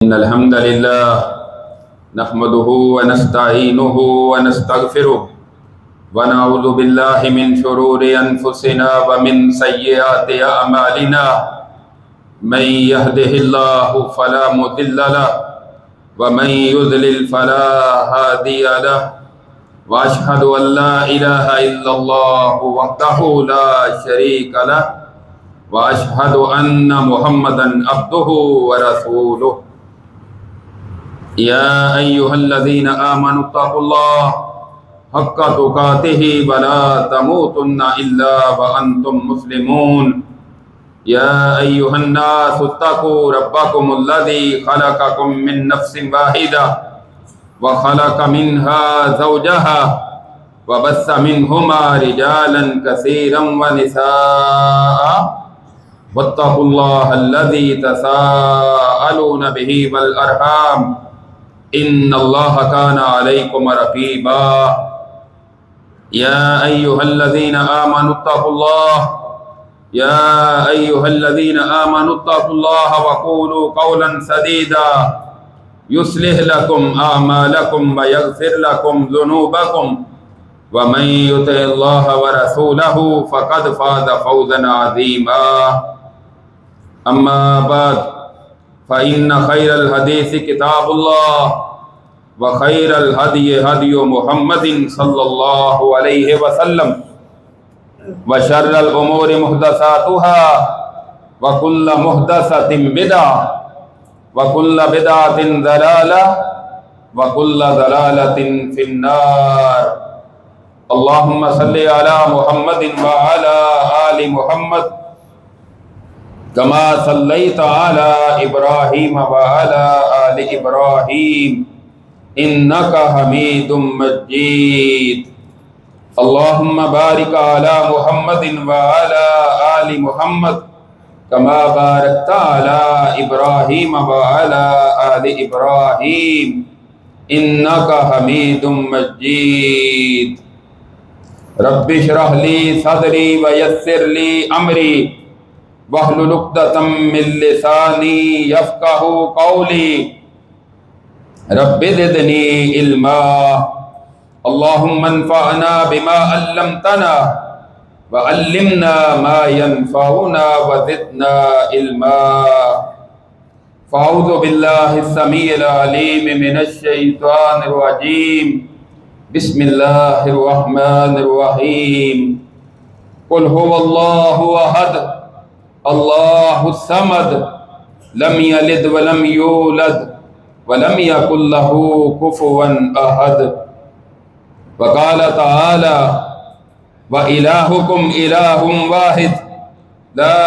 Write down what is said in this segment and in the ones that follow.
إن الحمد لله نحمده ونستعينه ونستغفره ونعوذ بالله من شرور أنفسنا ومن سيئات أعمالنا من يهده الله فلا مضل له ومن يضلل فلا هادي له وأشهد أن لا إله إلا الله وحده لا شريك له وأشهد أن محمدا عبده ورسوله يا أيها الذين آمنوا اتقوا الله حق تقاته ولا تموتن إلا وأنتم مسلمون يا أيها الناس اتقوا ربكم الذي خلقكم من نفس واحدة وخلق منها زوجها وبث منهما رجالا كثيرا ونساء واتقوا الله الذي تساءلون به والأرحام إن الله كان عليكم رقيبا يا أيها الذين آمنوا اتقوا الله يا أيها الذين آمنوا اتقوا الله وقولوا قولا سديدا يصلح لكم أعمالكم ويغفر لكم ذنوبكم ومن يطع الله ورسوله فقد فاز فوزا عظيما أما بعد فإن خير الحديث كتاب الله وخير الهدي هدي محمد صلى الله عليه وسلم وشر الأمور محدثاتها وكل محدثة بدعة وكل بدعة ضلالة وكل ضلالة في النار اللهم صل على محمد وعلى آل محمد كما صليت على إبراهيم وعلى آل إبراهيم إنك حميد مجيد اللهم بارك على محمد وعلى آل محمد كما باركت على إبراهيم وعلى آل إبراهيم إنك حميد مجيد رب اشرح لي صدري ويسر لي أمري واحلل عقدة من لساني يفقهوا قولي رب زدني علما اللهم انفعنا بما علمتنا وعلمنا ما ينفعنا وزدنا علما فأعوذ بالله السميع العليم من الشيطان الرجيم بسم الله الرحمن الرحيم قل هو الله أحد اللہ الصمد لم یلد ولم یولد ولم یکن له کفوا احد وقال تعالی وإلہکم الہ واحد لا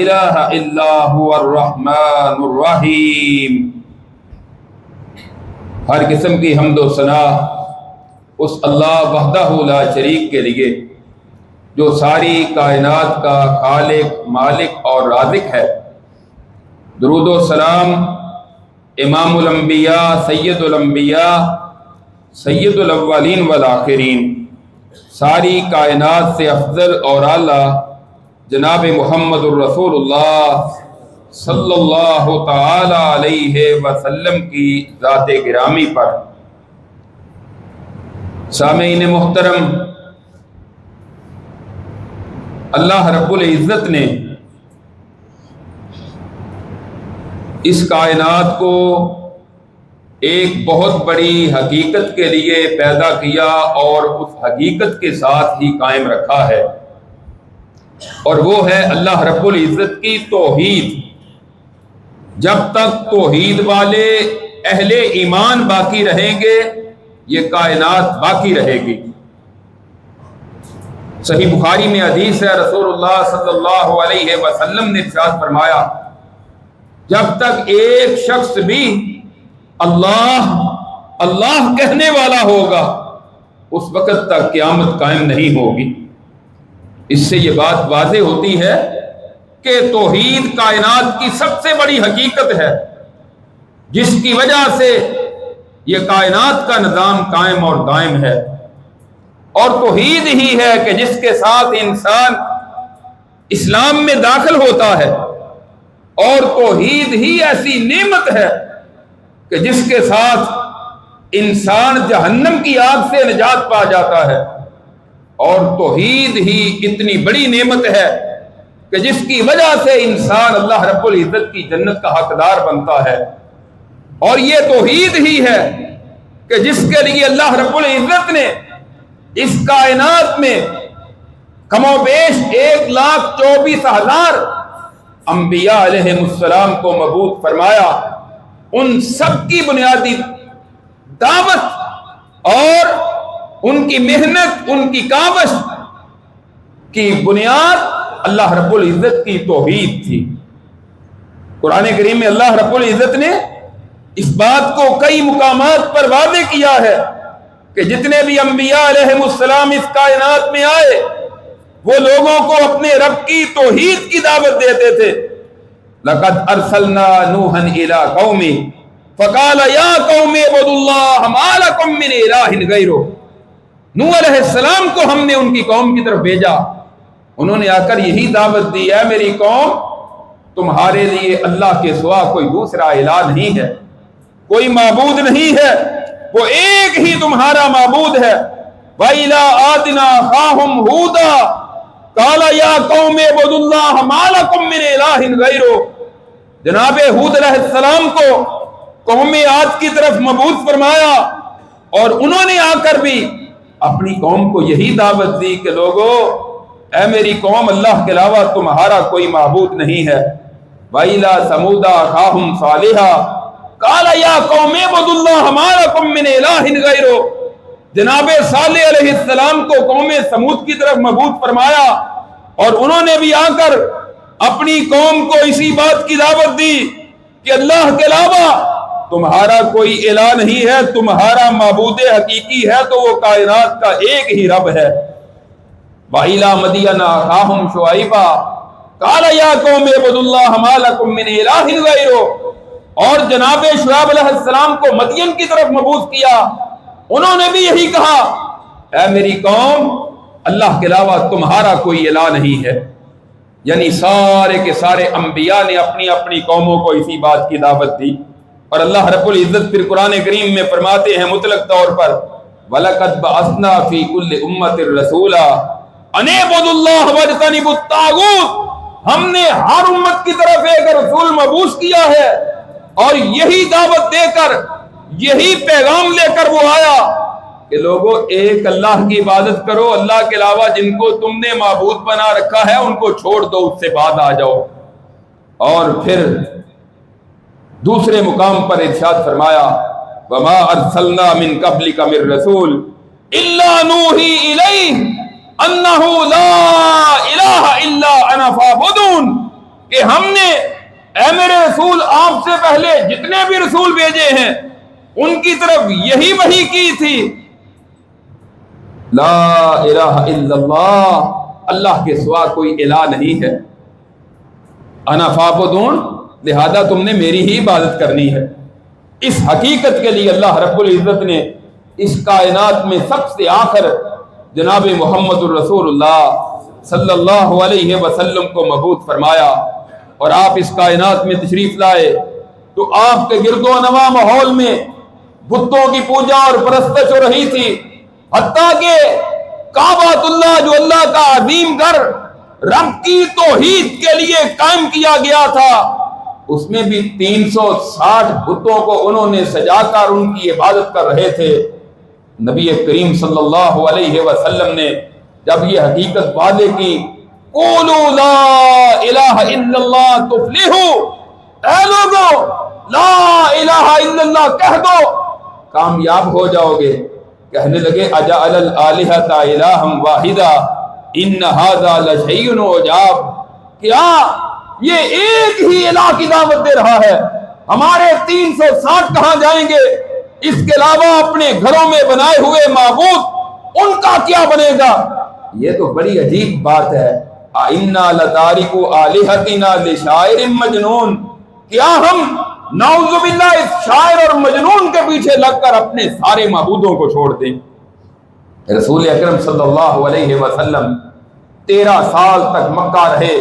الہ الا هو الرحمن الرحیم۔ ہر قسم کی حمد و ثنا اس اللہ وحدہ لا شریک کے لیے جو ساری کائنات کا خالق مالک اور رازق ہے۔ درود و سلام امام الانبیاء سید الانبیاء سید الاولین والآخرین ساری کائنات سے افضل اور اعلیٰ جناب محمد الرسول اللہ صلی اللہ تعالی علیہ وسلم کی ذات گرامی پر۔ سامعین محترم، اللہ رب العزت نے اس کائنات کو ایک بہت بڑی حقیقت کے لیے پیدا کیا اور اس حقیقت کے ساتھ ہی قائم رکھا ہے، اور وہ ہے اللہ رب العزت کی توحید۔ جب تک توحید والے اہل ایمان باقی رہیں گے یہ کائنات باقی رہے گی۔ صحیح بخاری میں حدیث ہے، رسول اللہ صلی اللہ علیہ وسلم نے ارشاد فرمایا جب تک ایک شخص بھی اللہ اللہ کہنے والا ہوگا اس وقت تک قیامت قائم نہیں ہوگی۔ اس سے یہ بات واضح ہوتی ہے کہ توحید کائنات کی سب سے بڑی حقیقت ہے جس کی وجہ سے یہ کائنات کا نظام قائم اور دائم ہے، اور توحید ہی ہے کہ جس کے ساتھ انسان اسلام میں داخل ہوتا ہے اور توحید ہی ایسی نعمت ہے کہ جس کے ساتھ انسان جہنم کی آگ سے نجات پا جاتا ہے، اور توحید ہی اتنی بڑی نعمت ہے کہ جس کی وجہ سے انسان اللہ رب العزت کی جنت کا حقدار بنتا ہے۔ اور یہ توحید ہی ہے کہ جس کے لیے اللہ رب العزت نے اس کائنات میں کم و بیش 1,24,000 انبیاء علیہ السلام کو مبعوث فرمایا۔ ان سب کی بنیادی دعوت اور ان کی محنت، ان کی کاوش کی بنیاد اللہ رب العزت کی توحید تھی۔ قرآن کریم میں اللہ رب العزت نے اس بات کو کئی مقامات پر واضح کیا ہے کہ جتنے بھی انبیاء علیہ السلام اس کائنات میں آئے وہ لوگوں کو اپنے رب کی توحید کی دعوت دیتے تھے۔ لقد ارسلنا نوحا الى قومه فقال یا قوم اعبدوا اللہ ما لکم من الہ غیرہ۔ نوح علیہ السلام کو ہم نے ان کی قوم کی طرف بھیجا، انہوں نے آ کر یہی دعوت دی، اے میری قوم تمہارے لیے اللہ کے سوا کوئی دوسرا الہ نہیں ہے، کوئی معبود نہیں ہے، وہ ایک ہی تمہارا معبود ہے۔ وَإِلَىٰ عَادٍ أَخَاهُمْ هُودًا قَالَ يَا قَوْمِ اعْبُدُوا اللَّهَ مَا لَكُم مِّنْ إِلَٰهٍ غَيْرُهُ۔ جناب ہود علیہ السلام کو قوم عاد کی طرف مبعوث فرمایا، اور انہوں نے آ کر بھی اپنی قوم کو یہی دعوت دی کہ لوگو اے میری قوم اللہ کے علاوہ تمہارا کوئی معبود نہیں ہے۔ وَإِلَىٰ ثَمُودَ أَخَاهُمْ صَالِحًا قَالَ يَا قَوْمِ اعْبُدُوا اللَّهَ مَا لَكُم مِّنْ إِلَٰهٍ غَيْرُهُ۔ جناب صالح علیہ السلام کو قوم سمود کی طرف مبعوث فرمایا، اور انہوں نے بھی آ کر اپنی قوم کو اسی بات کی دعوت دی کہ اللہ کے علاوہ تمہارا کوئی الہ نہیں ہے، تمہارا معبود حقیقی ہے تو وہ کائنات کا ایک ہی رب ہے۔ وَإِلَىٰ مَدْيَنَ أَخَاهُمْ شُعَيْبًا قَالَ يَا قَوْمِ اعْبُدُوا اللَّهَ مَا لَكُم مِّنْ إِلَٰهٍ غَيْرُهُ۔ اور جناب شعیب علیہ السلام کو مدین کی طرف مبعوث کیا، انہوں نے بھی یہی کہا اے میری قوم اللہ کے علاوہ تمہارا کوئی الہ نہیں ہے۔ یعنی سارے کے سارے انبیاء نے اپنی اپنی قوموں کو اسی بات کی دعوت دی، اور اللہ رب العزت پھر قرآن کریم میں فرماتے ہیں مطلق طور پر وَلَقَدْ بَعَثْنَا فِي كُلِّ أُمَّةٍ رَسُولًا أَنِ اعْبُدُوا اللَّهَ وَاجْتَنِبُوا الطَّاغُوتَ۔ ہم نے ہر امت کی طرف ایک رسول مبعوث کیا ہے، اور یہی دعوت دے کر، یہی پیغام لے کر وہ آیا کہ لوگوں ایک اللہ کی عبادت کرو، اللہ کے علاوہ جن کو تم نے معبود بنا رکھا ہے ان کو چھوڑ دو، اس سے بعد آ جاؤ۔ اور پھر دوسرے مقام پر ارشاد فرمایا وَمَا أَرْسَلْنَا مِن قَبْلِكَ مِن رَّسُولٍ إِلَّا نُوحِي إِلَيْهِ أَنَّهُ لَا إِلَٰهَ إِلَّا أَنَا فَاعْبُدُونِ، کہ ہم نے اے میرے رسول آپ سے پہلے جتنے بھی رسول بھیجے ہیں ان کی طرف یہی وحی کی تھی، لا الہ الا اللہ، اللہ کے سوا کوئی الہ نہیں ہے، انا فاعبدون، لہذا تم نے میری ہی عبادت کرنی ہے۔ اس حقیقت کے لیے اللہ رب العزت نے اس کائنات میں سب سے آخر جناب محمد الرسول اللہ صلی اللہ علیہ وسلم کو مبعوث فرمایا، اور آپ اس کائنات میں تشریف لائے تو آپ کے گرد و نواح ماحول میں بتوں کی پوجا اور پرستش ہو رہی تھی، حتیٰ کہ کعبۃ اللہ جو اللہ کا عظیم گھر رب کی توحید کے لیے قائم کیا گیا تھا، اس میں بھی 360 بتوں کو انہوں نے سجا کر ان کی عبادت کر رہے تھے۔ نبی کریم صلی اللہ علیہ وسلم نے جب یہ حقیقت واضح کی قولوا لا الہ الا اللہ تفلحوا، اے لوگو لا الہ الا اللہ کہہ دو کامیاب ہو جاؤ گے۔ کہنے لگے اجعل الالہۃ الہا واحدا ان ھذا لشیء عجاب، کیا یہ ایک ہی الہ کی دعوت دے رہا ہے، ہمارے 360 کہاں جائیں گے، اس کے علاوہ اپنے گھروں میں بنائے ہوئے معبود ان کا کیا بنے گا؟ یہ تو بڑی عجیب بات ہے۔ اِنَّا لَتَارِكُ آلِهَتِنَا لِشَاعِرٍ مَجْنُونٍ، کیا ہم نعوذ باللہ اس شاعر اور مجنون کے پیچھے لگ کر اپنے سارے معبودوں کو چھوڑ دیں؟ رسول اکرم صلی اللہ علیہ وسلم 13 سال تک مکہ رہے،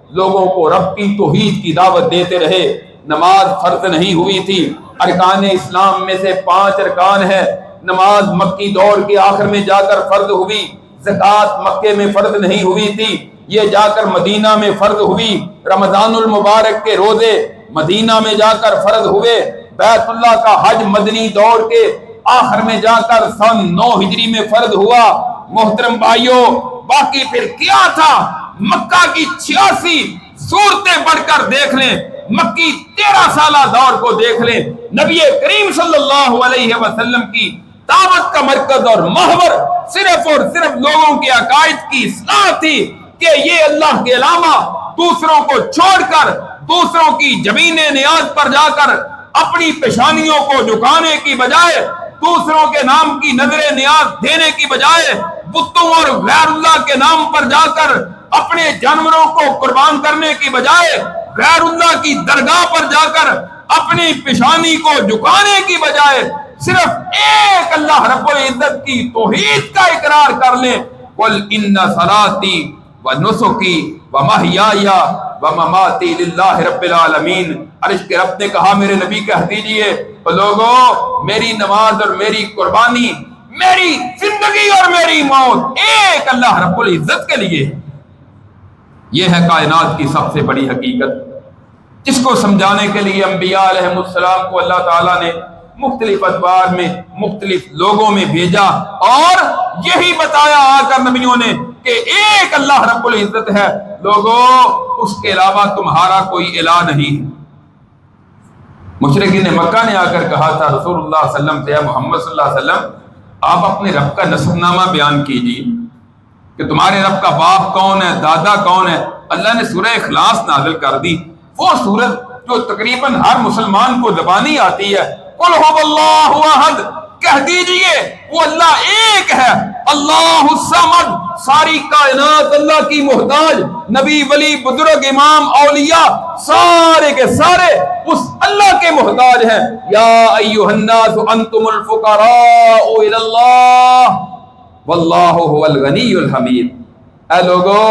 لوگوں کو رب کی توحید کی دعوت دیتے رہے۔ نماز فرض نہیں ہوئی تھی، ارکان اسلام میں سے 5 ارکان ہے۔ نماز مکی دور کے آخر میں جا کر فرض ہوئی، زکوٰۃ مکے میں فرض نہیں ہوئی تھی، یہ جا کر مدینہ میں فرض ہوئی۔ رمضان المبارک کے روزے مدینہ میں جا کر فرض ہوئے۔ بیت اللہ کا حج مدنی دور کے آخر میں جا کر سن 9 ہجری میں فرض ہوا۔ محترم بھائیوں، باقی پھر کیا تھا؟ مکہ کی 86 صورتیں پڑھ کر دیکھ لیں، مکی 13 سالہ دور کو دیکھ لیں، نبی کریم صلی اللہ علیہ وسلم کی دعوت کا مرکز اور محور صرف اور صرف لوگوں کے عقائد کی اصلاح تھی کہ یہ اللہ کے علاوہ دوسروں کو چھوڑ کر، دوسروں کی زمین نیاز پر جا کر اپنی پیشانیوں کو جھکانے کی بجائے، دوسروں کے نام کی نظر نیاز دینے کی بجائے، بتوں اور غیر اللہ کے نام پر جا کر اپنے جانوروں کو قربان کرنے کی بجائے، غیر اللہ کی درگاہ پر جا کر اپنی پیشانی کو جھکانے کی بجائے صرف ایک اللہ رب العزت کی توحید کا اقرار کر لیں۔ قل ان صلاتی ونسکی ومحیای ومماتی للہ رب العالمین۔ عرش کے رب نے کہا میرے نبی کہہ دیجئے لوگوں، میری نماز اور میری قربانی، میری زندگی اور میری موت ایک اللہ رب العزت کے لیے۔ یہ ہے کائنات کی سب سے بڑی حقیقت، جس کو سمجھانے کے لیے انبیاء علیہ السلام کو اللہ تعالیٰ نے مختلف ادوار میں مختلف لوگوں میں بھیجا اور یہی بتایا آ کر نبیوں نے کہ ایک اللہ رب العزت ہے، لوگوں اس کے علاوہ تمہارا کوئی الہ نہیں۔ مشرکین مکہ نے آ کر کہا تھا رسول اللہ صلی اللہ علیہ وسلم سے، محمد صلی اللہ علیہ وسلم آپ اپنے رب کا نسب نامہ بیان کیجیے کہ تمہارے رب کا باپ کون ہے، دادا کون ہے۔ اللہ نے سورہ اخلاص نازل کر دی، وہ سورت جو تقریباً ہر مسلمان کو زبانی آتی ہے۔ قل هو اللہ احد، کہہ دیجئے وہ اللہ ایک ہے، اللہ الصمد، ساری کائنات اللہ کی محتاج، نبی ولی بزرگ امام اولیاء سارے کے سارے اس اللہ کے محتاج ہیں۔ یا ایھا الناس انتم الفقراء الی اللہ واللہ هو الغنی الحمید۔ اے لوگو،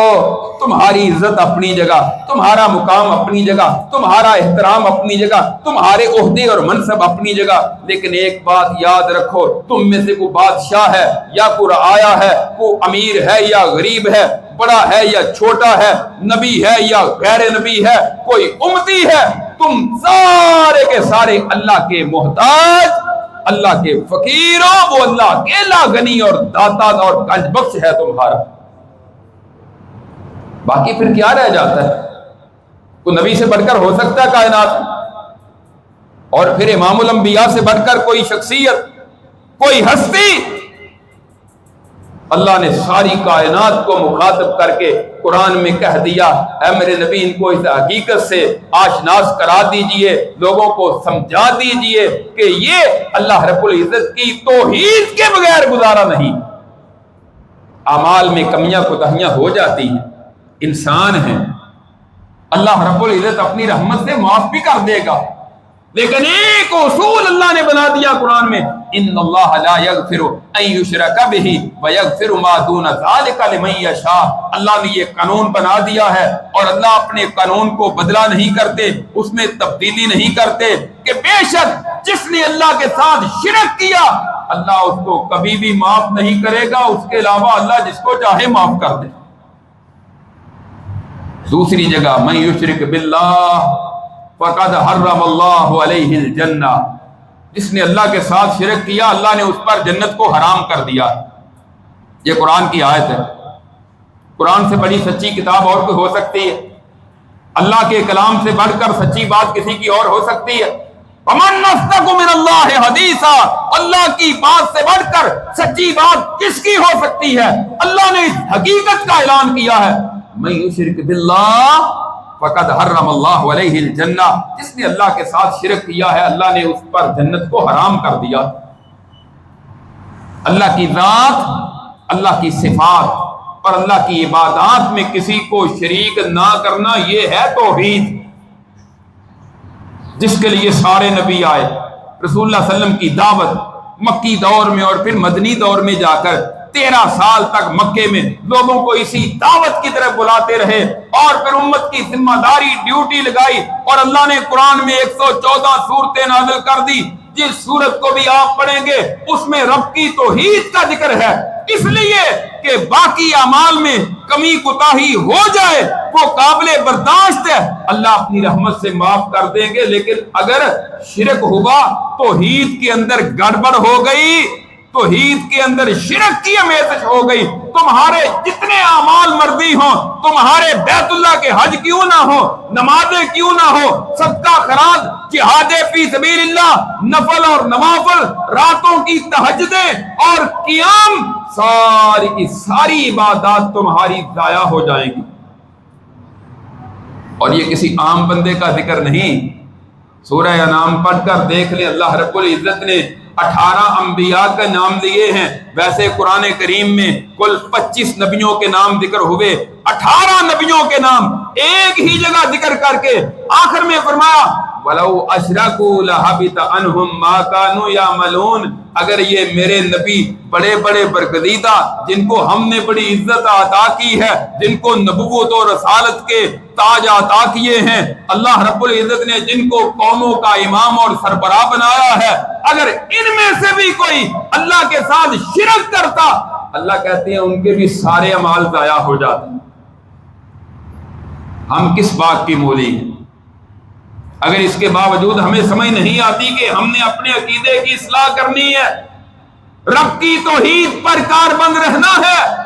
تمہاری عزت اپنی جگہ، تمہارا مقام اپنی جگہ، تمہارا احترام اپنی جگہ، تمہارے عہدے اور منصب اپنی جگہ، لیکن ایک بات یاد رکھو، تم میں سے کوئی بادشاہ ہے یا کوئی رعایا ہے، کوئی امیر ہے یا غریب ہے، بڑا ہے یا چھوٹا ہے، نبی ہے یا غیر نبی ہے، کوئی امتی ہے، تم سارے کے سارے اللہ کے محتاج، اللہ کے فقیروں، وہ اللہ اکیلا غنی اور داتا اور گنج بخش ہے تمہارا۔ باقی پھر کیا رہ جاتا ہے؟ کوئی نبی سے بڑھ کر ہو سکتا ہے کائنات؟ اور پھر امام الانبیاء سے بڑھ کر کوئی شخصیت، کوئی ہستی؟ اللہ نے ساری کائنات کو مخاطب کر کے قرآن میں کہہ دیا، اے میرے نبی ان کو اس حقیقت سے آشناس کرا دیجئے، لوگوں کو سمجھا دیجئے کہ یہ اللہ رب العزت کی توحید کے بغیر گزارا نہیں۔ اعمال میں کمیاں کوتاہیاں ہو جاتی ہیں، انسان ہیں، اللہ رب العزت اپنی رحمت سے معاف بھی کر دے گا، لیکن ایک اصول اللہ نے بنا دیا قرآن میں، ان اللہ لا یغفر ان یشرک بہ ویغفر ما دون ذلک لمن یشاء۔ اللہ نے یہ قانون بنا دیا ہے اور اللہ اپنے قانون کو بدلہ نہیں کرتے، اس میں تبدیلی نہیں کرتے کہ بے شک جس نے اللہ کے ساتھ شرک کیا اللہ اس کو کبھی بھی معاف نہیں کرے گا، اس کے علاوہ اللہ جس کو چاہے معاف کر دے۔ دوسری جگہ من یشرک باللہ فقد حرم اللہ علیہ الجنہ، جس نے اللہ کے ساتھ شرک کیا اللہ نے اس پر جنت کو حرام کر دیا۔ یہ قرآن کی آیت ہے۔ قرآن سے بڑی سچی کتاب اور کوئی ہو سکتی ہے؟ اللہ کے کلام سے بڑھ کر سچی بات کسی کی اور ہو سکتی ہے؟ ومن اصدق من اللہ حدیثا، اللہ کی بات سے بڑھ کر سچی بات کس کی ہو سکتی ہے؟ اللہ نے اس حقیقت کا اعلان کیا ہے، من یشرک باللہ فقد حرم اللہ علیہ الجنہ، جس نے اللہ کے ساتھ شرک کیا ہے اللہ نے اس پر جنت کو حرام کر دیا۔ اللہ کی ذات، اللہ کی صفات اور اللہ کی عبادات میں کسی کو شریک نہ کرنا، یہ ہے توحید، جس کے لیے سارے نبی آئے۔ رسول اللہ صلی اللہ علیہ وسلم کی دعوت مکی دور میں اور پھر مدنی دور میں جا کر 13 سال تک مکے میں لوگوں کو اسی دعوت کی طرف بلاتے رہے، اور پھر امت کی ذمہ داری ڈیوٹی لگائی، اور اللہ نے قرآن میں 114 صورتیں نازل کر دی۔ جس صورت کو بھی آپ پڑھیں گے اس میں رب کی توحید کا ذکر ہے، اس لیے کہ باقی اعمال میں کمی کوتاہی ہو جائے وہ قابل برداشت ہے، اللہ اپنی رحمت سے معاف کر دیں گے، لیکن اگر شرک ہوا، توحید کے اندر گڑبڑ ہو گئی، توحید کے اندر شرک کی امیزش ہو گئی، تمہارے جتنے اعمال مرضی ہوں، تمہارے بیت اللہ کے حج کیوں نہ ہو، نمازیں کیوں نہ ہو، صدقہ خراج، جہاد فی سبیل اللہ، نفل اور نوافل، راتوں کی تہجدیں اور قیام، ساری کی ساری عبادات تمہاری ضائع ہو جائیں گی۔ اور یہ کسی عام بندے کا ذکر نہیں، سورہ انعام پڑھ کر دیکھ لیں، اللہ رب العزت نے 18 انبیاء کا نام لیے ہیں، ویسے قرآن کریم میں کل 25 نبیوں کے نام ذکر ہوئے، 18 نبیوں کے نام ایک ہی جگہ ذکر کر کے آخر میں فرمایا وَلَوْ أَشْرَكُوا لَحَبِطَ عَنْهُمْ مَا كَانُوا يَعْمَلُونَ، اگر یہ میرے نبی بڑے بڑے برگزیدہ جن کو ہم نے بڑی عزت عطا کی ہے، جن کو نبوت اور رسالت کے تاج عطا کیے ہیں، اللہ رب العزت نے جن کو قوموں کا امام اور سربراہ بنایا ہے، اگر ان میں سے بھی کوئی اللہ کے ساتھ شرک کرتا، اللہ کہتے ہیں ان کے بھی سارے اعمال ضائع ہو جاتے ہیں۔ ہم کس بات کی مولی ہیں؟ اگر اس کے باوجود ہمیں سمجھ نہیں آتی کہ ہم نے اپنے عقیدے کی اصلاح کرنی ہے، رب کی توحید پر کاربند رہنا ہے،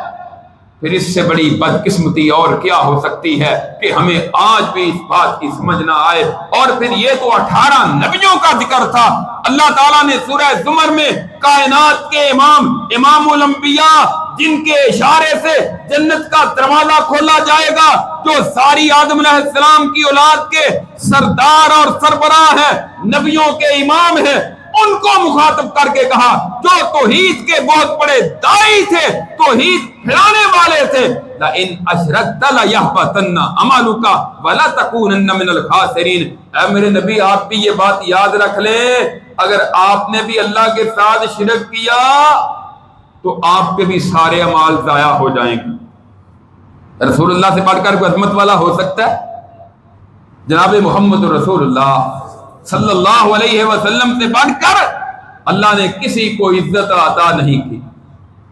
پھر اس سے بڑی بدقسمتی اور کیا ہو سکتی ہے کہ ہمیں آج بھی اس بات کی سمجھ نہ آئے۔ اور پھر یہ تو 18 نبیوں کا ذکر تھا، اللہ تعالیٰ نے سورہ زمر میں کائنات کے امام الانبیاء جن کے اشارے سے جنت کا دروازہ کھولا جائے گا، جو ساری آدم علیہ السلام کی اولاد کے سردار اور سربراہ ہیں، نبیوں کے امام ہیں، ان کو مخاطب کر کے کہا جو توحید کے بہت بڑے داعی تھے، توحید پھیلانے والے تھے، لَإِنْ أَشْرَكْتَ لَيَحْبَطَنَّ عَمَلُكَ وَلَتَكُونَنَّ مِنَ الْخَاسِرِينَ۔ اے میرے نبی، آپ بھی یہ بات یاد رکھ لیں، اگر آپ نے بھی اللہ کے ساتھ شرک کیا تو آپ کے بھی سارے اعمال ضائع ہو جائیں گے۔ رسول اللہ سے بڑھ کر کوئی عظمت والا ہو سکتا ہے؟ جناب محمد رسول اللہ صلی اللہ علیہ وسلم سے بڑھ کر اللہ نے کسی کو عزت عطا نہیں کی،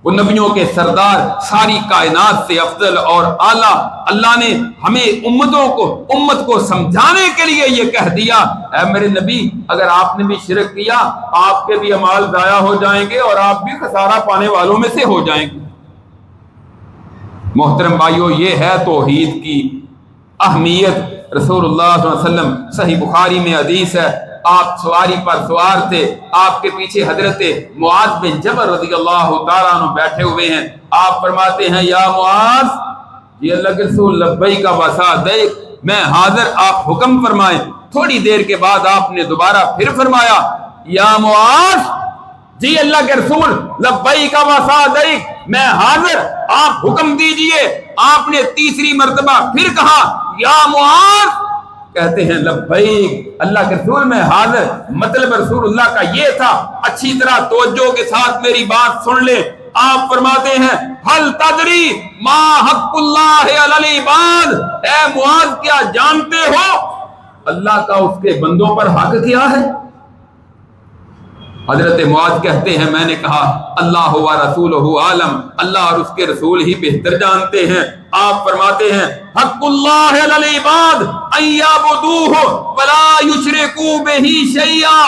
وہ نبیوں کے سردار، ساری کائنات سے افضل اور اعلیٰ۔ اللہ نے ہمیں امت کو سمجھانے کے لیے یہ کہہ دیا، اے میرے نبی، اگر آپ نے بھی شرک کیا آپ کے بھی اعمال ضائع ہو جائیں گے اور آپ بھی خسارہ پانے والوں میں سے ہو جائیں گے۔ محترم بھائیو، یہ ہے توحید کی اہمیت۔ رسول اللہ صلی اللہ علیہ وسلم، صحیح بخاری میں حدیث ہے، آپ سواری پر سوار تھے، آپ کے پیچھے حضرت معاذ بن جبل رضی اللہ تعالیٰ عنہ بیٹھے ہوئے ہیں، آپ فرماتے ہیں یا معاذ، یہ اللہ کے رسول لبیک و سعدیک، میں حاضر، آپ حکم فرمائیں۔ تھوڑی دیر کے بعد آپ نے دوبارہ پھر فرمایا یا معاذ، جی اللہ کے رسول لبیک و سعدیک، میں حاضر، آپ حکم دیجئے۔ آپ نے تیسری مرتبہ پھر کہا یا معاذ، کہتے ہیں لبیک اللہ کے رسول میں حاضر۔ مطلب رسول اللہ کا یہ تھا، اچھی طرح توجہ کے ساتھ میری بات سن لے، آپ فرماتے ہیں حل تدری ما حق اللہ علی العباد، اے معاذ کیا جانتے ہو اللہ کا اس کے بندوں پر حق کیا ہے؟ حضرت معاذ کہتے ہیں میں نے کہا اللہ و رسولہ عالم، اللہ اور اس کے رسول ہی بہتر جانتے ہیں۔ آپ فرماتے ہیں حق اللہ علی العباد ان یعبدوہ ولا یشرکوا بہ شیئا،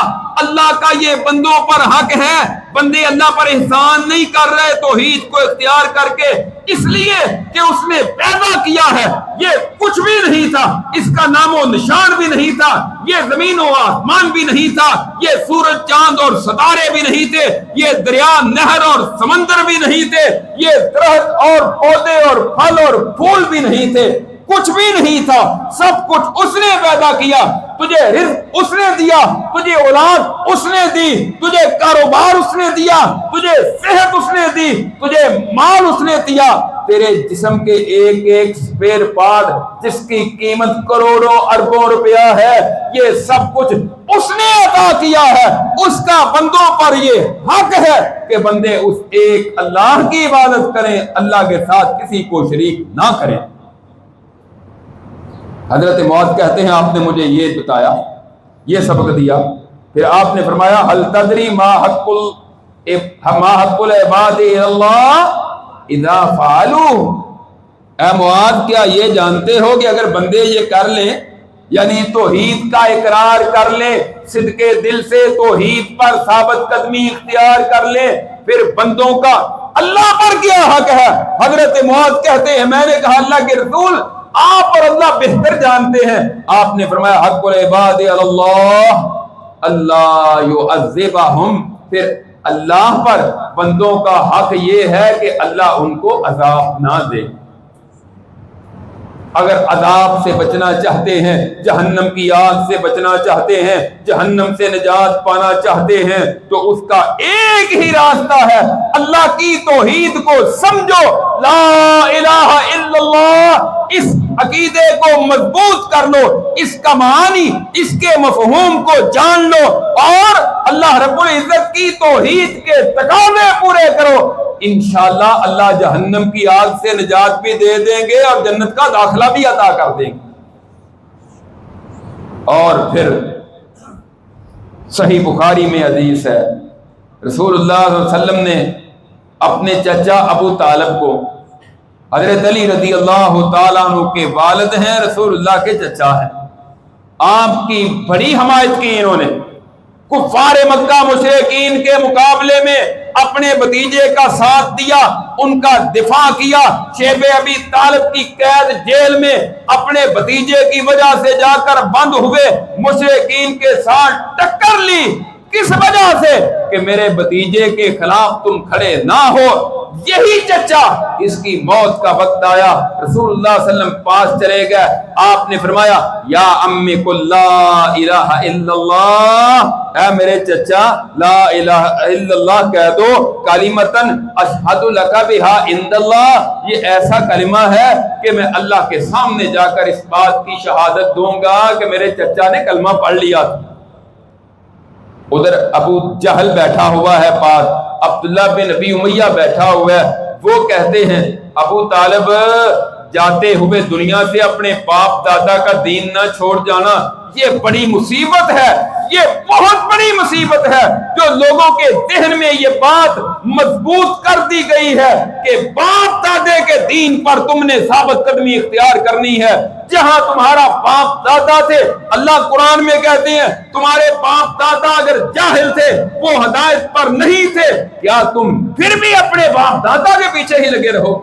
اللہ کا یہ بندوں پر حق ہے، بندے اللہ پر احسان نہیں کر رہے توحید کو اختیار کر کے، اس لیے کہ اس نے پیدا کیا ہے، یہ کچھ بھی نہیں تھا، اس کا نام و نشان بھی نہیں تھا، یہ زمین و آسمان بھی نہیں تھا، یہ سورج چاند اور ستارے بھی نہیں تھے، یہ دریا نہر اور سمندر بھی نہیں تھے، یہ درخت اور پودے اور پھل اور پھول بھی نہیں تھے، کچھ بھی نہیں تھا، سب کچھ اس نے پیدا کیا، تجھے رزق اس نے دیا، تجھے اولاد اس نے دی، تجھے کاروبار اس نے دیا، تجھے صحت اس نے دی، تجھے مال اس نے دیا، تیرے جسم کے ایک ایک سپیر پارٹ جس کی قیمت کروڑوں اربوں روپیہ ہے، یہ سب کچھ اس نے عطا کیا ہے، اس کا بندوں پر یہ حق ہے کہ بندے اس ایک اللہ کی عبادت کریں، اللہ کے ساتھ کسی کو شریک نہ کریں۔ حضرت معاذ کہتے ہیں آپ نے مجھے یہ بتایا، یہ سبق دیا، پھر آپ نے فرمایا هل تدری ما حق العباد اللہ اذا فعلوا، اے معاذ کیا یہ جانتے ہو کہ اگر بندے یہ کر لیں، یعنی توحید کا اقرار کر لیں، صدقے دل سے توحید پر ثابت قدمی اختیار کر لیں، پھر بندوں کا اللہ پر کیا حق ہے؟ حضرت معاذ کہتے ہیں میں نے کہا اللہ کے رسول آپ اور اللہ بہتر جانتے ہیں۔ آپ نے فرمایا حق العباد اللہ اللہ یعذبہم، پھر اللہ پر بندوں کا حق یہ ہے کہ اللہ ان کو عذاب نہ دے۔ اگر عذاب سے بچنا چاہتے ہیں، جہنم کی آگ سے بچنا چاہتے ہیں، جہنم سے نجات پانا چاہتے ہیں، تو اس کا ایک ہی راستہ ہے، اللہ کی توحید کو سمجھو، لا الہ الا اللہ، اس عقیدے کو مضبوط کر لو، اس کا معنی، اس کے مفہوم کو جان لو، اور اللہ رب العزت کی توحید کے تقاضے پورے کرو، انشاءاللہ اللہ جہنم کی آگ سے نجات بھی دے دیں گے اور جنت کا داخلہ بھی عطا کر دیں گے۔ اور پھر صحیح بخاری میں حدیث ہے، رسول اللہ صلی اللہ علیہ وسلم نے اپنے چچا ابو طالب کو، حضرت علی رضی اللہ تعالیٰ عنہ کے والد ہیں، رسول اللہ کے چچا ہیں، آپ کی بڑی حمایت کی انہوں نے، کفار مکہ مشرکین کے مقابلے میں اپنے بھتیجے کا ساتھ دیا، ان کا دفاع کیا، شیب ابی طالب کی قید جیل میں اپنے بھتیجے کی وجہ سے جا کر بند ہوئے، مشرکین کے ساتھ ٹکر لی، کس وجہ سے؟ کہ میرے بھتیجے کے خلاف تم کھڑے نہ ہو۔ یہی چچا، اس کی موت کا وقت آیا، رسول اللہ صلی اللہ علیہ وسلم پاس چلے گئے، آپ نے فرمایا یا امی قل لا الہ الا اللہ، اے میرے چچا لا الہ الا اللہ کہہ دو، کلمتن اشہد لک بہا عند اللہ، یہ ایسا کلمہ ہے کہ میں اللہ کے سامنے جا کر اس بات کی شہادت دوں گا کہ میرے چچا نے کلمہ پڑھ لیا۔ ادھر ابو جہل بیٹھا ہوا ہے پاس، عبداللہ بن ابی امیہ بیٹھا ہوا ہے، وہ کہتے ہیں ابو طالب جاتے ہوئے دنیا سے اپنے باپ دادا کا دین نہ چھوڑ جانا، یہ بڑی مصیبت ہے، یہ بہت بڑی مصیبت ہے، جو لوگوں کے ذہن میں یہ بات مضبوط کر دی گئی ہے کہ باپ دادے کے دین پر تم نے ثابت قدمی اختیار کرنی ہے، جہاں تمہارا باپ دادا تھے، اللہ قرآن میں کہتے ہیں تمہارے باپ دادا اگر جاہل تھے، وہ ہدایت پر نہیں تھے، کیا تم پھر بھی اپنے باپ دادا کے پیچھے ہی لگے رہو؟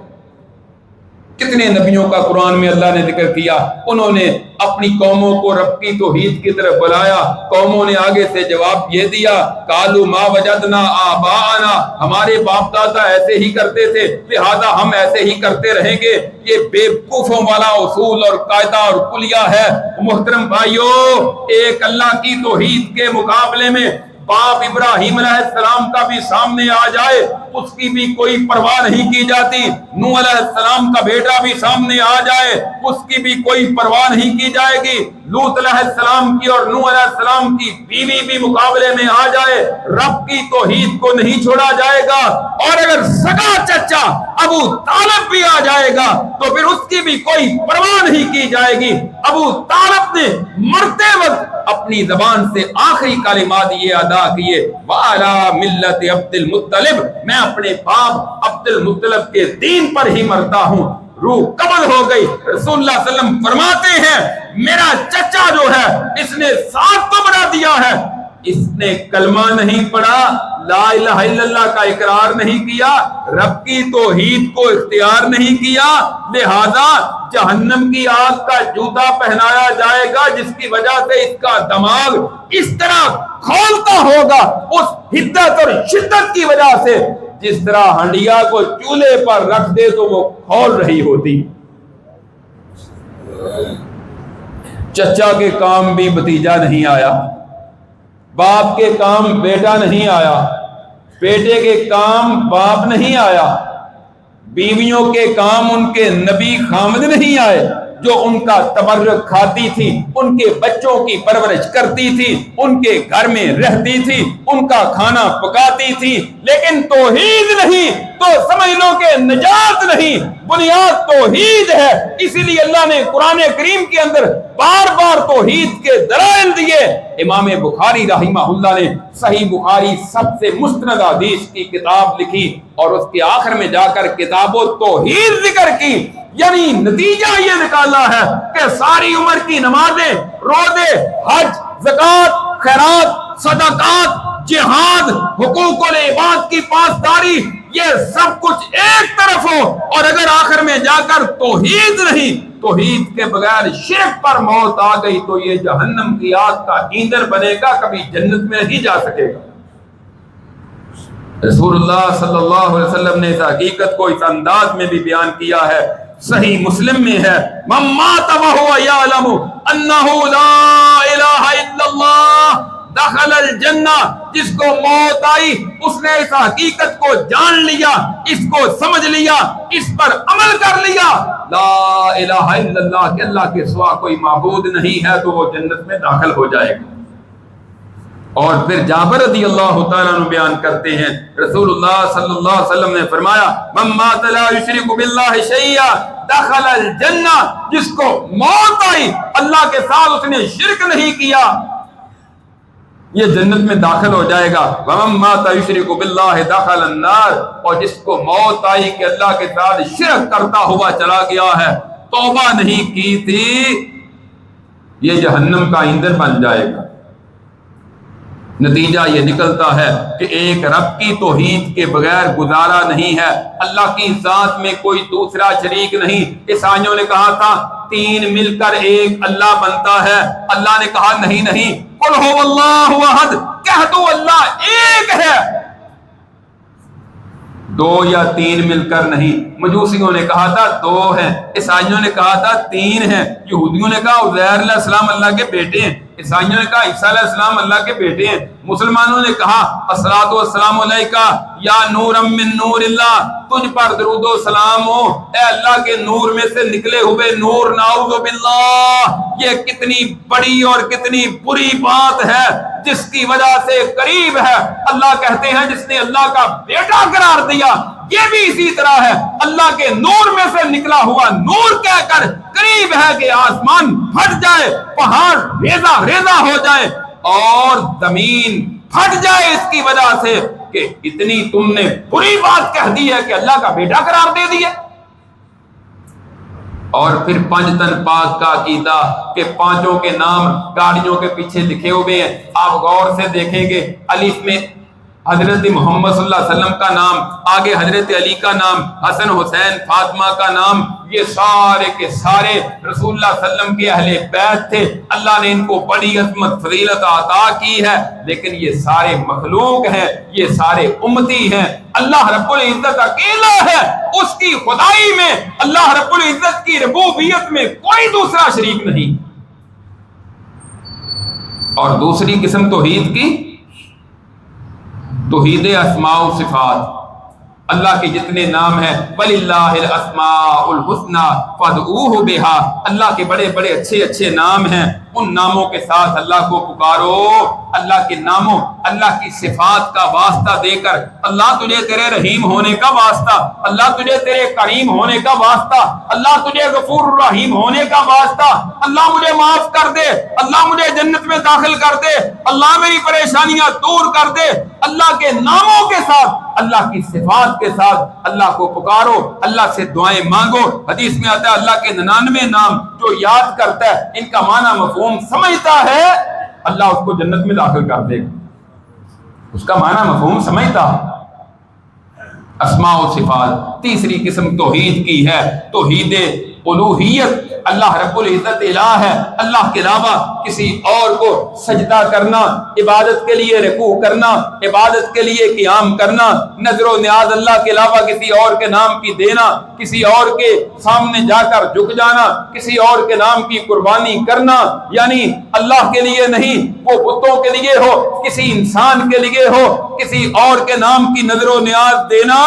کتنے نبیوں کا قرآن میں اللہ نے ذکر کیا، انہوں نے اپنی قوموں کو رب کی توحید کی طرف بلایا، قوموں نے آگے سے جواب یہ دیا قالوا ما وجدنا آباءنا، ہمارے باپ دادا ایسے ہی کرتے تھے لہذا ہم ایسے ہی کرتے رہیں گے۔ یہ بے وقوفوں والا اصول اور قاعدہ اور کلیہ ہے۔ محترم بھائیو، ایک اللہ کی توحید کے مقابلے میں باپ ابراہیم علیہ السلام کا بھی سامنے آ جائے، اس کی بھی کوئی پرواہ نہیں کی جاتی، نوح علیہ السلام کا بیٹا بھی سامنے آ جائے، اس کی بھی کوئی پرواہ نہیں کی جائے گی، لوط علیہ السلام کی اور نوح علیہ السلام کی بیوی بھی مقابلے میں آ جائے، رب کی توحید کو نہیں چھوڑا جائے گا، اور اگر سگا چچا ابو طالب بھی آ جائے گا تو پھر اس کی بھی کوئی پرواہ نہیں کی جائے گی۔ ابو طالب نے مرتے وقت اپنی زبان سے آخری کلمات یہ ادا کیے وَعَلَى مِلَّةِ عبد المطلب، میں اپنے باپ عبد المطلب کے دین پر ہی مرتا ہوں۔ روح قبض ہو گئی۔ رسول اللہ صلی اللہ علیہ وسلم فرماتے ہیں میرا چچا جو ہے اس نے ساتھ تو بڑھا دیا ہے، اس نے کلمہ نہیں پڑھا، لا الہ الا اللہ کا اقرار نہیں کیا، رب کی توحید کو اختیار نہیں کیا، لہذا جہنم کی آگ کا جوتا پہنایا جائے گا جس کی وجہ سے اس کا دماغ اس طرح کھولتا ہوگا اس حدت اور شدت کی وجہ سے جس طرح ہنڈیا کو چولہے پر رکھ دے تو وہ کھول رہی ہوتی۔ چچا کے کام بھی بھتیجا نہیں آیا، باپ کے کام بیٹا نہیں آیا، بیٹے کے کام باپ نہیں آیا، بیویوں کے کام ان کے نبی خامد نہیں آئے، جو ان کا تبرک کھاتی تھی، ان کے بچوں کی پرورش کرتی تھی، ان کے گھر میں رہتی تھی، ان کا کھانا پکاتی تھی، لیکن توحید نہیں تو سمجھ لو کہ نجات نہیں، بنیاد توحید ہے۔ اسی لیے اللہ نے قرآن کریم کے اندر بار بار توحید کے دلائل دیے۔ امام بخاری رحمہ اللہ نے صحیح بخاری سب سے مستند حدیث کی کتاب لکھی اور اس کے آخر میں جا کر کتاب و توحید ذکر کی، یعنی نتیجہ یہ نکالا ہے کہ ساری عمر کی نمازیں، روزے، حج، زکوٰۃ، خیرات، صدقات، جہاد، حقوق العباد کی پاسداری، یہ سب کچھ ایک طرف ہو، اور اگر آخر میں جا کر توحید نہیں، توحید کے بغیر شرک پر موت آ گئی تو یہ جہنم کی آگ کا ایندھن بنے گا، کبھی جنت میں نہیں جا سکے گا۔ رسول اللہ صلی اللہ علیہ وسلم نے اس حقیقت کو اس انداز میں بھی بیان کیا ہے، صحیح مسلم میں ہے، من مات وهو يعلم انه لا الہ الا اللہ دخل الجنہ، جس کو موت آئی اس نے اس حقیقت کو جان لیا، اس کو سمجھ لیا، اس پر عمل کر لیا، لا الہ الا اللہ کہ اللہ کے سوا کوئی معبود نہیں ہے، تو وہ جنت میں داخل ہو جائے گا۔ اور پھر جابر رضی اللہ تعالیٰ عنہ بیان کرتے ہیں، رسول اللہ صلی اللہ علیہ وسلم نے فرمایا، من مات لا یشرک باللہ شیئا دخل الجنہ، جس کو موت آئی اللہ کے ساتھ اس نے شرک نہیں کیا، یہ جنت میں داخل ہو جائے گا۔ ومن مات یشرک باللہ دخل النار، اور جس کو موت آئی کہ اللہ کے ساتھ شرک کرتا ہوا چلا گیا ہے، توبہ نہیں کی تھی، یہ جہنم کا ایندھن بن جائے گا۔ نتیجہ یہ نکلتا ہے کہ ایک رب کی توحید کے بغیر گزارا نہیں ہے، اللہ کی ذات میں کوئی دوسرا شریک نہیں۔ عیسائیوں نے کہا تھا تین مل کر ایک اللہ بنتا ہے، اللہ نے کہا نہیں، قل هو اللہ احد، کہہ دو اللہ ایک ہے، دو یا تین مل کر نہیں۔ مجوسیوں نے کہا تھا دو ہیں، عیسائیوں نے کہا تھا تین ہیں، یہودیوں نے کہا عزیر علیہ السلام اللہ کے بیٹے ہیں، عیسائیوں نے کہا عیسیٰ علیہ السلام اللہ کے بیٹے ہیں، مسلمانوں نے کہا الصلاۃ والسلام علیکہ یا نورا من نور اللہ، تجھ پر درود و سلام ہو اے اللہ کے نور میں سے نکلے ہوئے نور، نعوذ باللہ۔ یہ کتنی بڑی اور کتنی بری بات ہے جس کی وجہ سے قریب ہے، اللہ کہتے ہیں جس نے اللہ کا بیٹا قرار دیا، یہ بھی اسی طرح ہے، اللہ کے نور میں سے نکلا ہوا نور کہہ کر قریب ہے کہ آسمان پھٹ جائے، پہاڑ ریزہ ریزہ ہو جائے اور زمین پھٹ جائے اس کی وجہ سے کہ اتنی تم نے بری بات کہہ دی ہے کہ اللہ کا بیٹا قرار دے دیا۔ اور پھر پنج تن پاک کا عقیدہ کہ پانچوں کے نام گاڑیوں کے پیچھے لکھے ہوئے ہیں، آپ غور سے دیکھیں گے، الف میں حضرت محمد صلی اللہ علیہ وسلم کا نام، آگے حضرت علی کا نام، حسن حسین فاطمہ کا نام، یہ سارے کے سارے رسول اللہ صلی اللہ علیہ وسلم کے اہل بیت تھے، اللہ نے ان کو بڑی عظمت فضیلت عطا کی ہے، لیکن یہ سارے مخلوق ہیں، یہ سارے امتی ہیں۔ اللہ رب العزت اکیلا ہے، اس کی خدائی میں، اللہ رب العزت کی ربوبیت میں کوئی دوسرا شریک نہیں۔ اور دوسری قسم توحید کی، توحید اسماء و صفات، اللہ کے جتنے نام ہیں، وَلِلَّهِ الْأَسْمَاءُ الْحُسْنَى فَادْعُوهُ بِهَا، اللہ کے بڑے بڑے اچھے اچھے نام ہیں، ان ناموں کے ساتھ اللہ کو پکارو، اللہ کے ناموں، اللہ کی صفات کا واسطہ دے کر، اللہ تجھے تیرے رحیم ہونے کا واسطہ، اللہ تجھے تیرے کریم ہونے کا واسطہ، اللہ تجھے غفور الرحیم ہونے کا واسطہ، اللہ مجھے معاف کر دے، اللہ مجھے جنت میں داخل کر دے، اللہ میری پریشانیاں دور کر دے، اللہ کے ناموں کے ساتھ، اللہ کی صفات کے ساتھ اللہ کو پکارو، اللہ سے دعائیں مانگو۔ حدیث میں آتا ہے اللہ کے 99 نام جو یاد کرتا ہے، ان کا معنی مفہوم سمجھتا ہے، اللہ اس کو جنت میں داخل کر دے گا، اس کا معنی مفہوم سمجھتا۔ اسماء و صفات تیسری قسم توحید کی ہے، توحید الوہیت، اللہ رب العزت الہ ہے، اللہ کے علاوہ کسی اور کو سجدہ کرنا، عبادت کے لیے رکوع کرنا، عبادت کے لیے قیام کرنا، نظر و نیاز اللہ کے علاوہ کسی اور کے نام کی دینا، کسی اور کے سامنے جا کر جھک جانا، کسی اور کے نام کی قربانی کرنا، یعنی اللہ کے لیے نہیں، وہ بتوں کے لیے ہو، کسی انسان کے لیے ہو، کسی اور کے نام کی نظر و نیاز دینا،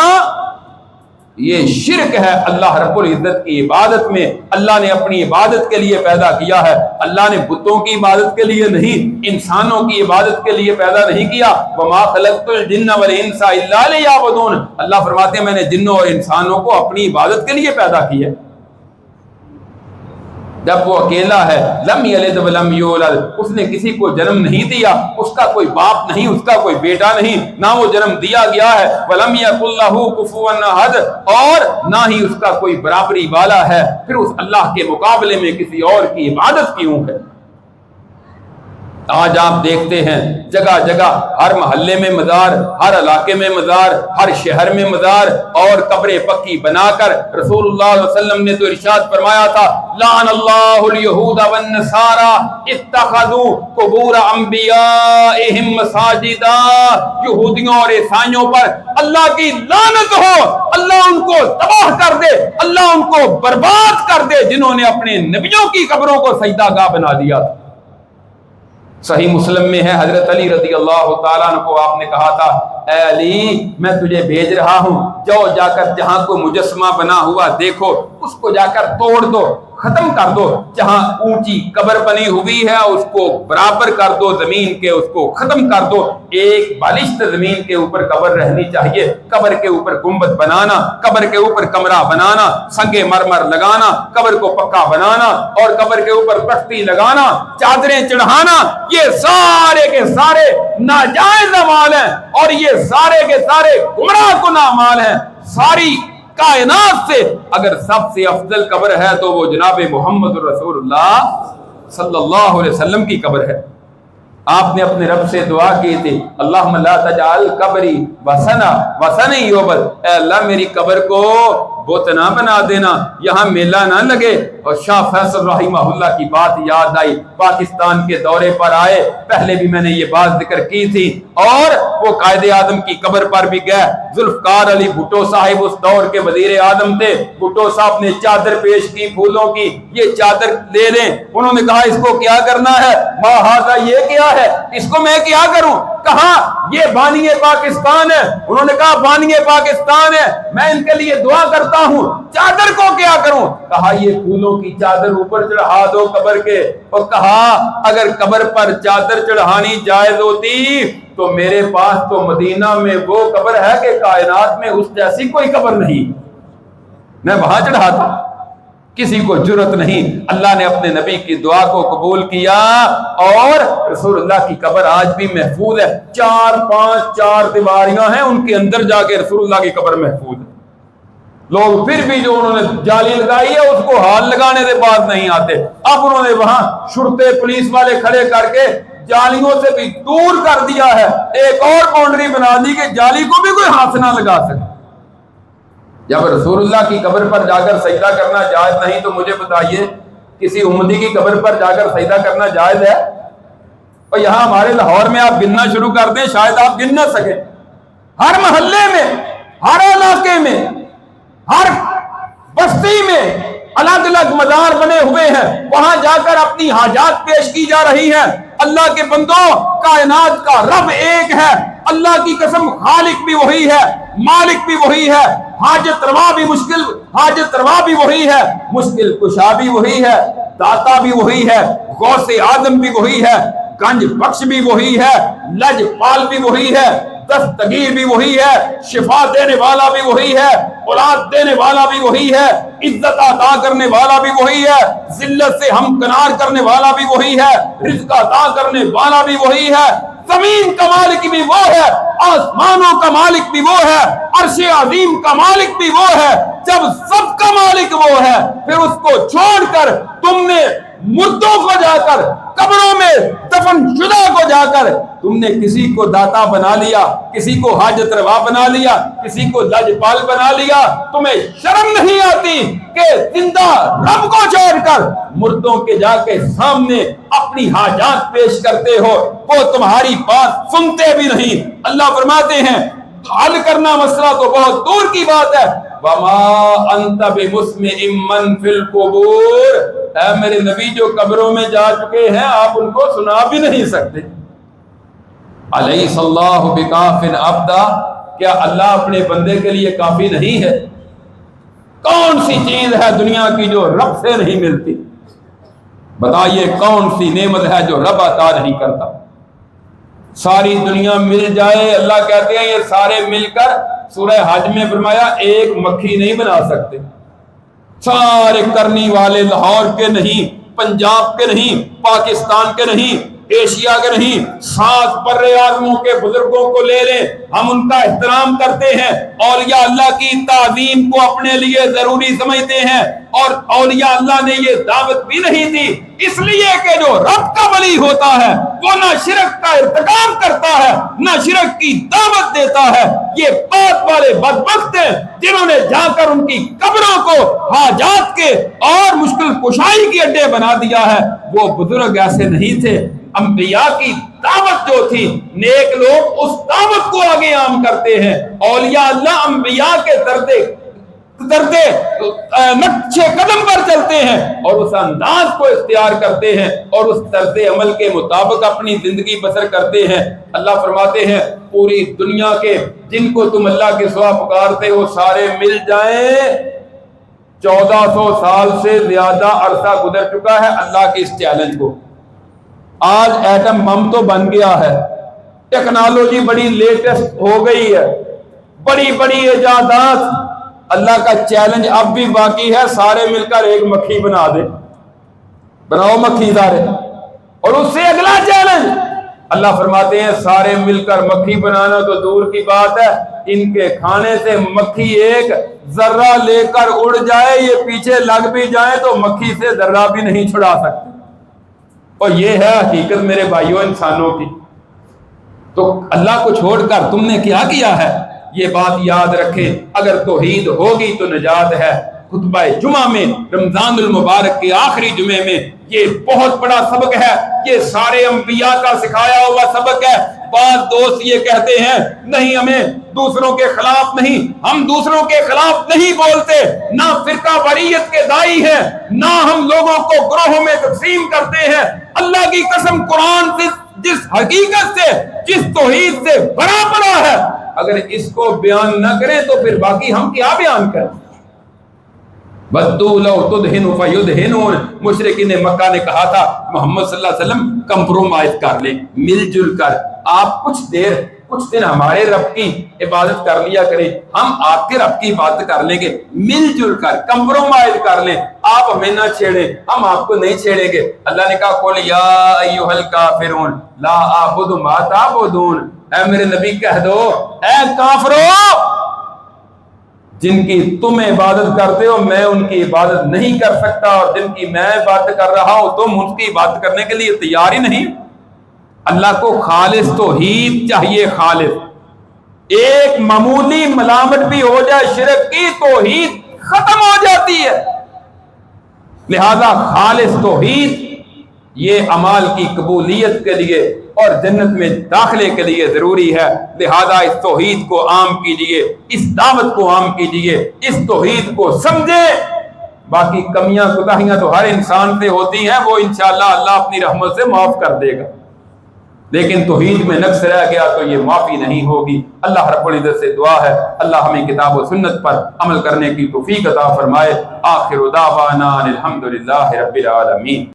یہ شرک ہے اللہ رب العزت کی عبادت میں۔ اللہ نے اپنی عبادت کے لیے پیدا کیا ہے، اللہ نے بتوں کی عبادت کے لیے نہیں، انسانوں کی عبادت کے لیے پیدا نہیں کیا۔ وما خلقت الجن والانس الا لیعبدون، اللہ فرماتے ہیں میں نے جنوں اور انسانوں کو اپنی عبادت کے لیے پیدا کیا۔ جب وہ اکیلا ہے، لم یلد ولم یولد، اس نے کسی کو جنم نہیں دیا، اس کا کوئی باپ نہیں، اس کا کوئی بیٹا نہیں، نہ وہ جنم دیا گیا ہے۔ ولم یکن لہ کفوا احد، اور نہ ہی اس کا کوئی برابری والا ہے، پھر اس اللہ کے مقابلے میں کسی اور کی عبادت کیوں ہے؟ آج آپ دیکھتے ہیں جگہ جگہ ہر محلے میں مزار، ہر علاقے میں مزار، ہر شہر میں مزار، اور قبریں پکی بنا کر رسول اللہ صلی اللہ علیہ وسلم نے تو ارشاد فرمایا تھا لعن اللہ الیہود والنصارى اتخذوا قبور انبیائہم مساجدا، یہودیوں اور عیسائیوں پر اللہ کی لعنت ہو، اللہ ان کو تباہ کر دے، اللہ ان کو برباد کر دے جنہوں نے اپنے نبیوں کی قبروں کو سجدہ گاہ بنا دیا۔ صحیح مسلم میں ہے حضرت علی رضی اللہ تعالیٰ عنہ کو آپ نے کہا تھا اے علی میں تجھے بھیج رہا ہوں، جاؤ جا کر جہاں کوئی مجسمہ بنا ہوا دیکھو اس کو جا کر توڑ دو، ختم کر دو، جہاں اونچی قبر بنی ہوئی ہے اس کو برابر کر دو زمین کے، اس کو ختم کر دو۔ ایک بالشت زمین کے اوپر قبر رہنی چاہیے، قبر کے اوپر گنبد بنانا، قبر کے اوپر کمرہ بنانا، سنگ مرمر لگانا، قبر کو پکا بنانا، اور قبر کے اوپر پشتی لگانا، چادریں چڑھانا، یہ سارے کے سارے ناجائز اعمال ہیں، اور یہ سارے کے سارے گمراہ کن اعمال ہیں۔ ساری کائنات سے اگر سب سے افضل قبر ہے تو وہ جناب محمد رسول اللہ صلی اللہ علیہ وسلم کی قبر ہے۔ آپ نے اپنے رب سے دعا کی تھی اللہم لا تجعل قبری وثنا وثن یعبد، اے اللہ میری قبر کو بت نہ بنا دینا، یہاں میلہ نہ لگے۔ اور شاہ فیصل رحمہ اللہ کی بات یاد آئی، پاکستان کے دورے پر آئے، پہلے بھی میں نے یہ بات ذکر کی تھی، اور وہ قائد اعظم کی قبر پر بھی گئے۔ ذوالفقار علی بھٹو صاحب اس دور کے وزیر اعظم تھے، بھٹو صاحب نے چادر پیش کی پھولوں کی، یہ چادر لے لیں، انہوں نے کہا اس کو کیا کرنا ہے؟ ما ھذا، یہ کیا ہے، اس کو میں کیا کروں؟ کہا یہ بانی پاکستان ہے، انہوں نے کہا بانی پاکستان ہے، میں ان کے لیے دعا کرتا ہوں، چادر کو کیا کروں؟ کہا یہ پھولوں کی چادر اوپر چڑھا دو قبر کے۔ اور کہا اگر قبر پر چادر چڑھانی جائز ہوتی تو میرے پاس تو مدینہ میں وہ قبر ہے کہ کائنات میں اس جیسی کوئی قبر نہیں، میں وہاں چڑھاتا، کسی کو جرت نہیں۔ اللہ نے اپنے نبی کی دعا کو قبول کیا، اور رسول اللہ کی قبر آج بھی محفوظ ہے۔ 4 دیواریاں ہیں، ان کے اندر جا کے رسول اللہ کی قبر محفوظ ہے۔ لوگ پھر بھی جو انہوں نے جالی لگائی ہے اس کو ہاتھ لگانے سے باز نہیں آتے۔ اب انہوں نے وہاں شرطے پولیس والے کھڑے کر کے جالیوں سے بھی دور کر دیا ہے، ایک اور باؤنڈری بنا دی کہ جالی کو بھی کوئی ہاتھ نہ لگا سکے۔ جب رسول اللہ کی قبر پر جا کر سجدہ کرنا جائز نہیں تو مجھے بتائیے کسی امتی کی قبر پر جا کر سجدہ کرنا جائز ہے؟ اور یہاں ہمارے لاہور میں آپ گننا شروع کر دیں شاید آپ گن نہ سکیں، ہر محلے میں، ہر علاقے میں، ہر بستی میں الگ الگ مزار بنے ہوئے ہیں، وہاں جا کر اپنی حاجات پیش کی جا رہی ہیں۔ اللہ کے بندوں، کائنات کا رب ایک ہے، اللہ کی قسم خالق بھی وہی ہے، مالک بھی وہی ہے، حاجت روا بھی وہی ہے، مشکل کشا بھی وہی ہے، داتا بھی وہی ہے، غوث آدم بھی وہی ہے، گنج بخش بھی وہی ہے، لج پال بھی وہی ہے، دستگیر بھی وہی ہے، شفا دینے والا بھی وہی ہے، اولاد دینے والا بھی وہی ہے، عزت عطا کرنے والا بھی وہی ہے، ذلت سے ہمکنار کرنے والا بھی وہی ہے، رزق عطا کرنے والا بھی وہی ہے، زمین کا مالک بھی وہ ہے، آسمانوں کا مالک بھی وہ ہے، عرش عظیم کا مالک بھی وہ ہے۔ جب سب کا مالک وہ ہے، پھر اس کو چھوڑ کر تم نے مردوں کو جا کر قبروں میں دفن شدہ کو جا کر تم نے کسی کو داتا بنا لیا، کسی کو حاجت روا بنا لیا، کسی کو لجپال بنا لیا۔ تمہیں شرم نہیں آتی کہ زندہ رب کو چھوڑ کر مردوں کے جا کے سامنے اپنی حاجات پیش کرتے ہو، وہ تمہاری بات سنتے بھی نہیں۔ اللہ فرماتے ہیں حل کرنا مسئلہ تو بہت دور کی بات ہے، وَمَا أَنْتَ بِمُسْمِعٍ مَّن فِي الْقُبُورِ، اے میرے نبی جو قبروں میں جا چکے ہیں آپ ان کو سنا بھی نہیں سکتے۔ علیہ اللہ بکافٍ عبدا، کیا اللہ اپنے بندے کے لیے کافی نہیں ہے؟ کون سی چیز ہے دنیا کی جو رب سے نہیں ملتی؟ بتائیے کون سی نعمت ہے جو رب عطا نہیں کرتا؟ ساری دنیا مل جائے، اللہ کہتے ہیں یہ سارے مل کر، سورہ حج میں فرمایا ایک مکھی نہیں بنا سکتے. سارے کرنی والے لاہور کے نہیں، پنجاب کے نہیں، پاکستان کے نہیں، ایشیا کے نہیں، 7 بر اعظموں کے بزرگوں کو لے لیں، ہم ان کا احترام کرتے ہیں، اولیاء اللہ کی تعظیم کو اپنے لیے ضروری سمجھتے ہیں، اور اولیاء اللہ نے یہ دعوت بھی نہیں دی اس لیے کہ جو رب کا ولی ہوتا ہے وہ نہ شرک کا ارتکاب کرتا ہے نہ شرک کی دعوت دیتا ہے. یہ بات والے بدبخت ہیں جنہوں نے جا کر ان کی قبروں کو حاجات کے اور مشکل کشائی کے اڈے بنا دیا ہے. وہ بزرگ ایسے نہیں تھے. انبیاء کی دعوت جو تھی، نیک لوگ اس دعوت کو آگے عام کرتے ہیں. اولیاء اللہ انبیاء کے دردے نقشے قدم پر چلتے ہیں اور اس انداز کو اختیار کرتے ہیں اور اس طرز عمل کے مطابق اپنی زندگی بسر کرتے ہیں. اللہ فرماتے ہیں پوری دنیا کے جن کو تم اللہ کے سوا پکارتے ہو سارے مل جائیں. 1400 سال سے زیادہ عرصہ گزر چکا ہے اللہ کے اس چیلنج کو. آج ایٹم بم تو بن گیا ہے، ٹیکنالوجی بڑی لیٹسٹ ہو گئی ہے، بڑی بڑی ایجادات. اللہ کا چیلنج اب بھی باقی ہے، سارے مل کر ایک مکھی بنا دے. بناؤ مکھی سارے. اور اس سے اگلا چیلنج اللہ فرماتے ہیں سارے مل کر مکھی بنانا تو دور کی بات ہے، ان کے کھانے سے مکھی ایک ذرہ لے کر اڑ جائے، یہ پیچھے لگ بھی جائے تو مکھی سے ذرہ بھی نہیں چھڑا سکتے. اور یہ ہے حقیقت میرے بھائیوں انسانوں کی. تو اللہ کو چھوڑ کر تم نے کیا کیا ہے؟ یہ بات یاد رکھیں. اگر توحید ہوگی تو نجات ہے. خطبہ جمعہ میں رمضان المبارک کے آخری جمعے میں یہ بہت بڑا سبق ہے، یہ سارے انبیاء کا سکھایا ہوا سبق ہے. بعض دوست یہ کہتے ہیں نہیں ہمیں دوسروں کے خلاف نہیں، ہم دوسروں کے خلاف نہیں بولتے، نہ فرقہ واریت کے دائی ہیں، نہ ہم لوگوں کو گروہوں میں تقسیم کرتے ہیں. اللہ کی قسم قرآن سے جس حقیقت سے جس توحید سے بڑا بڑا ہے، اگر اس کو بیان نہ کریں تو پھر باقی ہم کیا بیان کریں؟ بدو لو تدہن فیدہنون. مشرکین مکہ نے کہا تھا محمد صلی اللہ علیہ وسلم کمپرومائز کر لیں، مل جل کر آپ کچھ دن ہمارے رب کی عبادت کر لیا کریں، ہم آپ کے رب کی عبادت کر لیں گے. مل جل کر کمپرومائز کر لیں، آپ ہمیں نہ چھیڑیں ہم آپ کو نہیں چھیڑیں گے. اللہ نے کہا قل یا ایھا الکافرون لا اعبد ما تعبدون. اے میرے نبی کہہ دو اے کافرو، جن کی تم عبادت کرتے ہو میں ان کی عبادت نہیں کر سکتا، اور جن کی میں عبادت کر رہا ہوں تم ان کی عبادت کرنے کے لیے تیار ہی نہیں. اللہ کو خالص توحید چاہیے. خالص ایک معمولی ملامت بھی ہو جائے شرک کی، توحید ختم ہو جاتی ہے. لہذا خالص توحید یہ اعمال کی قبولیت کے لیے اور جنت میں داخلے کے لیے ضروری ہے. لہذا اس توحید کو عام کیجئے، اس دعوت کو عام کیجئے، اس توحید کو سمجھیں. باقی کمیاں کوتاہیاں تو ہر انسان سے ہوتی ہیں، وہ انشاءاللہ اللہ اپنی رحمت سے معاف کر دے گا، لیکن توحید میں نقص رہ گیا تو یہ معافی نہیں ہوگی. اللہ رب العزت سے دعا ہے اللہ ہمیں کتاب و سنت پر عمل کرنے کی توفیق عطا فرمائے. آخر دعوانا الحمدللہ رب العالمین.